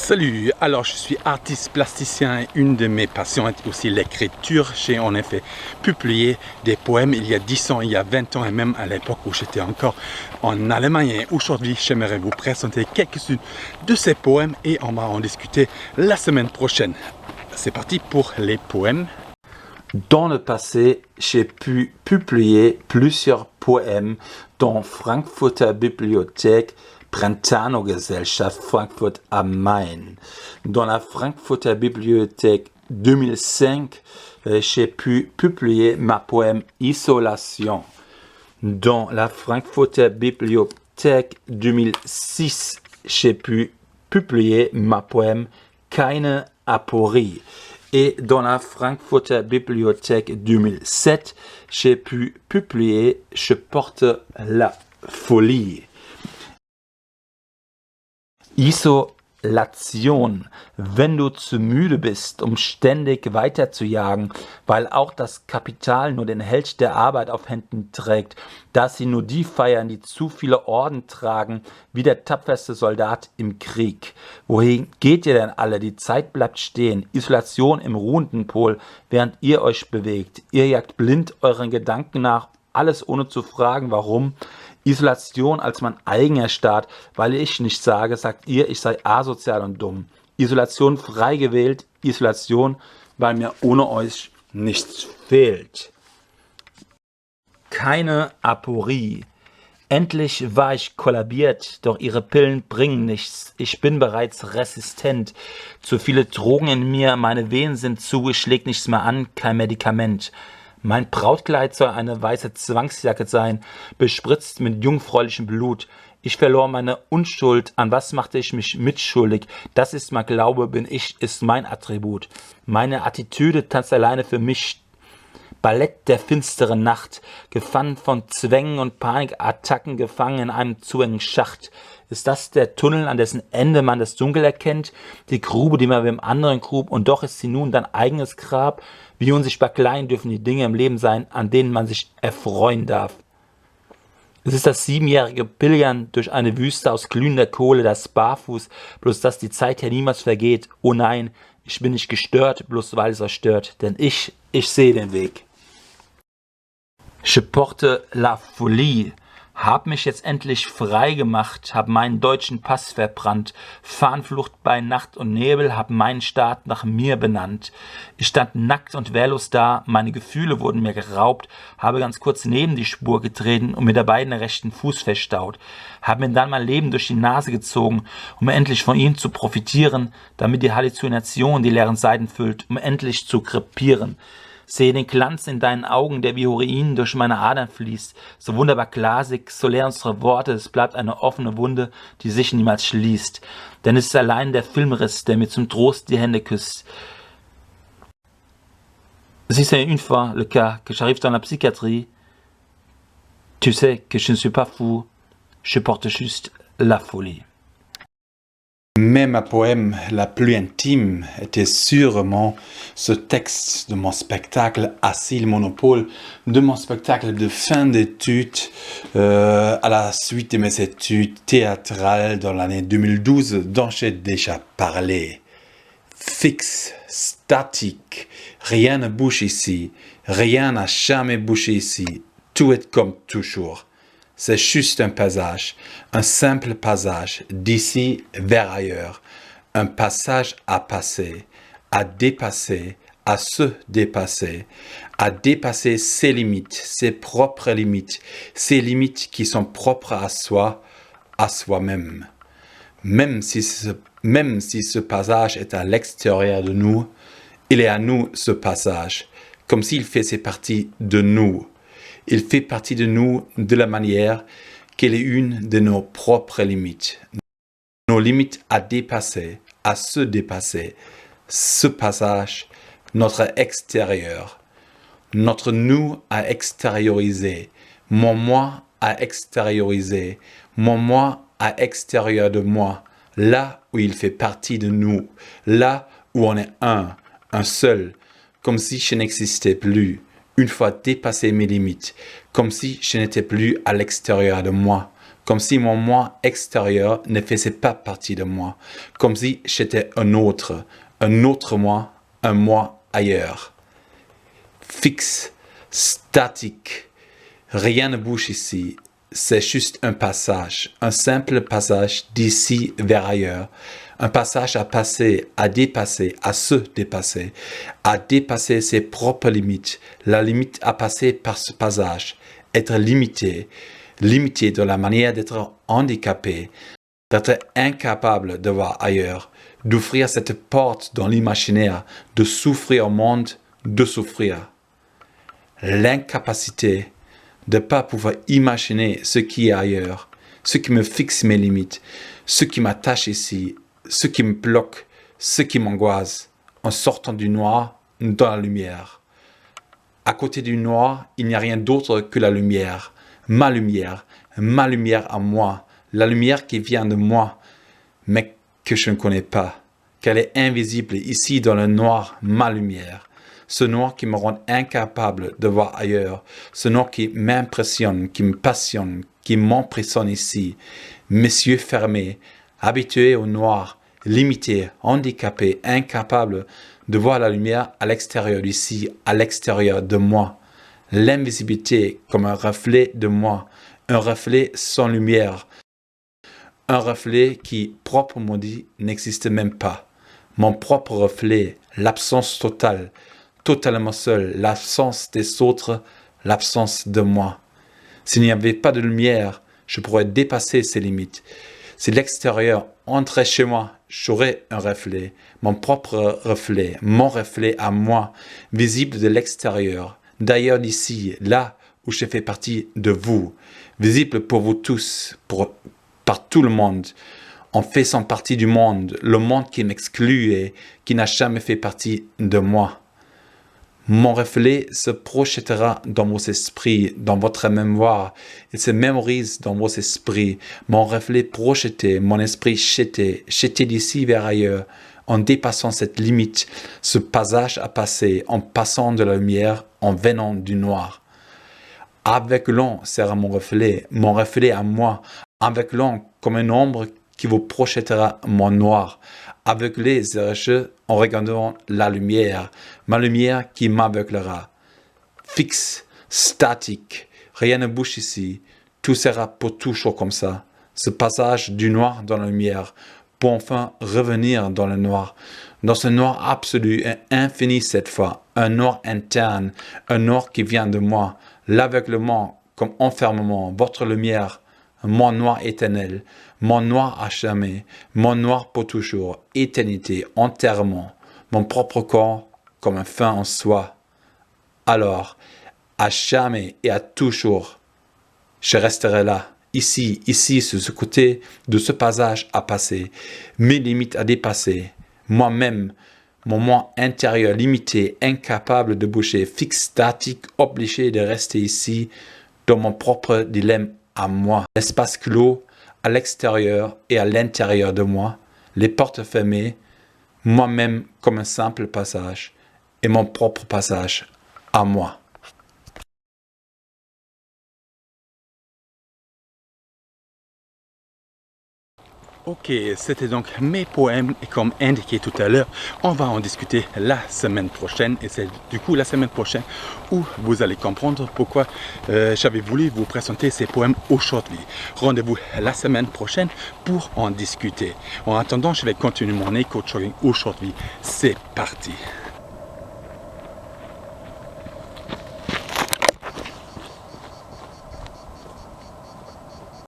Salut, alors je suis artiste plasticien et une de mes passions est aussi l'écriture. J'ai en effet publié des poèmes il y a 10 ans, il y a 20 ans et même à l'époque où j'étais encore en Allemagne. Et aujourd'hui, j'aimerais vous présenter quelques-uns de ces poèmes et on va en discuter la semaine prochaine. C'est parti pour les poèmes. Dans le passé, j'ai pu publier plusieurs poèmes dans Frankfurter Bibliothek, Brentano-Gesellschaft Frankfurt am Main. Dans la Frankfurter Bibliothek 2005, j'ai pu publier ma poème Isolation. Dans la Frankfurter Bibliothek 2006, j'ai pu publier ma poème Keine Aporie. Et dans la Frankfurter Bibliothek 2007, j'ai pu publier Je porte la folie. Isolation, wenn du zu müde bist, ständig weiterzujagen, weil auch das Kapital nur den Held der Arbeit auf Händen trägt, dass sie nur die feiern, die zu viele Orden tragen, wie der tapferste Soldat im Krieg. Wohin geht ihr denn alle? Die Zeit bleibt stehen, Isolation im ruhenden Pol, während ihr euch bewegt. Ihr jagt blind euren Gedanken nach, alles ohne zu fragen, warum. Isolation als mein eigener Staat, weil ich nicht sage, sagt ihr, ich sei asozial und dumm. Isolation frei gewählt, Isolation, weil mir ohne euch nichts fehlt. Keine Aporie. Endlich war ich kollabiert, doch ihre Pillen bringen nichts. Ich bin bereits resistent. Zu viele Drogen in mir, meine Venen sind zu, ich leg nichts mehr an, kein Medikament. Mein Brautkleid soll eine weiße Zwangsjacke sein, bespritzt mit jungfräulichem Blut. Ich verlor meine Unschuld, an was machte ich mich mitschuldig? Das ist mein Glaube, bin ich, ist mein Attribut. Meine Attitüde tanzt alleine für mich. Ballett der finsteren Nacht, gefangen von Zwängen und Panikattacken, gefangen in einem zu engen Schacht. Ist das der Tunnel, an dessen Ende man das Dunkel erkennt? Die Grube, die man wem anderen grub, und doch ist sie nun dein eigenes Grab? Wie unsichtbar klein dürfen die Dinge im Leben sein, an denen man sich erfreuen darf. Es ist das 7-jährige Pilgern durch eine Wüste aus glühender Kohle, das Barfuß, bloß dass die Zeit ja niemals vergeht. Oh nein, ich bin nicht gestört, bloß weil es euch stört, denn ich sehe den Weg. Je porte la folie. Hab mich jetzt endlich frei gemacht, hab meinen deutschen Pass verbrannt, Fahnenflucht bei Nacht und Nebel, hab meinen Staat nach mir benannt. Ich stand nackt und wehrlos da, meine Gefühle wurden mir geraubt, habe ganz kurz neben die Spur getreten und mir dabei den rechten Fuß verstaut, hab mir dann mein Leben durch die Nase gezogen, um endlich von ihm zu profitieren, damit die Halluzination die leeren Seiten füllt, um endlich zu krepieren. Sehe den Glanz in deinen Augen, der wie Urin durch meine Adern fließt. So wunderbar glasig, so leer unsere Worte, es bleibt eine offene Wunde, die sich niemals schließt. Denn es ist allein der Filmriss, der mir zum Trost die Hände küsst. Si c'est une fois le cas que j'arrive dans la psychiatrie, tu sais que je ne suis pas fou, je porte juste la folie. Mais ma poème la plus intime était sûrement ce texte de mon spectacle Asile Monopole, de mon spectacle de fin d'études à la suite de mes études théâtrales dans l'année 2012 dont j'ai déjà parlé. Fixe, statique, rien ne bouge ici, rien n'a jamais bougé ici, tout est comme toujours. C'est juste un passage, un simple passage d'ici vers ailleurs, un passage à passer, à dépasser, à se dépasser, à dépasser ses limites, ses propres limites, ces limites qui sont propres à soi, à soi-même. Même si ce passage est à l'extérieur de nous, il est à nous ce passage, comme s'il faisait partie de nous. Il fait partie de nous de la manière qu'elle est une de nos propres limites. Nos limites à dépasser, à se dépasser. Ce passage, notre extérieur. Notre nous à extérioriser. Mon moi à extérioriser. Mon moi à extérieur de moi. Là où il fait partie de nous. Là où on est un seul. Comme si je n'existais plus. Une fois dépassé mes limites, comme si je n'étais plus à l'extérieur de moi, comme si mon moi extérieur ne faisait pas partie de moi, comme si j'étais un autre moi, un moi ailleurs. Fixe, statique, rien ne bouge ici, c'est juste un passage, un simple passage d'ici vers ailleurs, un passage à passer, à dépasser, à se dépasser, à dépasser ses propres limites, la limite à passer par ce passage, être limité de la manière d'être handicapé, d'être incapable de voir ailleurs, d'ouvrir cette porte dans l'imaginaire, de s'ouvrir au monde, de souffrir. L'incapacité de ne pas pouvoir imaginer ce qui est ailleurs, ce qui me fixe mes limites, ce qui m'attache ici, ce qui me bloque, ce qui m'angoisse, en sortant du noir dans la lumière. À côté du noir, il n'y a rien d'autre que la lumière, ma lumière à moi, la lumière qui vient de moi, mais que je ne connais pas, qu'elle est invisible ici dans le noir, ma lumière. Ce noir qui me rend incapable de voir ailleurs, ce noir qui m'impressionne, qui me passionne, qui m'emprisonne ici. Mes yeux fermés, habitués au noir, limités, handicapés, incapables de voir la lumière à l'extérieur d'ici, à l'extérieur de moi. L'invisibilité comme un reflet de moi, un reflet sans lumière, un reflet qui, proprement dit, n'existe même pas. Mon propre reflet, l'absence totale, totalement seul, l'absence des autres, l'absence de moi. S'il n'y avait pas de lumière, je pourrais dépasser ces limites. Si l'extérieur entrait chez moi, j'aurais un reflet, mon propre reflet, mon reflet à moi, visible de l'extérieur, d'ailleurs d'ici, là où je fais partie de vous, visible pour vous tous, par tout le monde, en faisant partie du monde, le monde qui m'exclut et qui n'a jamais fait partie de moi. Mon reflet se projettera dans vos esprits, dans votre mémoire, et se mémorise dans vos esprits. Mon reflet projeté, mon esprit jeté d'ici vers ailleurs, en dépassant cette limite, ce passage à passer, en passant de la lumière, en venant du noir. Avec l'on sera mon reflet à moi, avec l'on comme une ombre qui vous projettera mon noir. Avec les yeux en regardant la lumière, ma lumière qui m'aveuglera. Fixe, statique, rien ne bouge ici, tout sera pour toujours comme ça. Ce passage du noir dans la lumière, pour enfin revenir dans le noir, dans ce noir absolu et infini cette fois, un noir interne, un noir qui vient de moi, l'aveuglement comme enfermement, votre lumière, mon noir éternel, mon noir à jamais, mon noir pour toujours, éternité, enterrement, mon propre corps comme un fin en soi. Alors, à jamais et à toujours, je resterai là, ici, sur ce côté de ce passage à passer, mes limites à dépasser, moi-même, mon moi intérieur limité, incapable de bouger, fixe, statique, obligé de rester ici, dans mon propre dilemme à moi. L'espace clos, à l'extérieur et à l'intérieur de moi, les portes fermées, moi-même comme un simple passage, et mon propre passage à moi. Ok, c'était donc mes poèmes et comme indiqué tout à l'heure, on va en discuter la semaine prochaine et c'est du coup la semaine prochaine où vous allez comprendre pourquoi j'avais voulu vous présenter ces poèmes aujourd'hui. Rendez-vous la semaine prochaine pour en discuter. En attendant, je vais continuer mon éco-jogging aujourd'hui. C'est parti!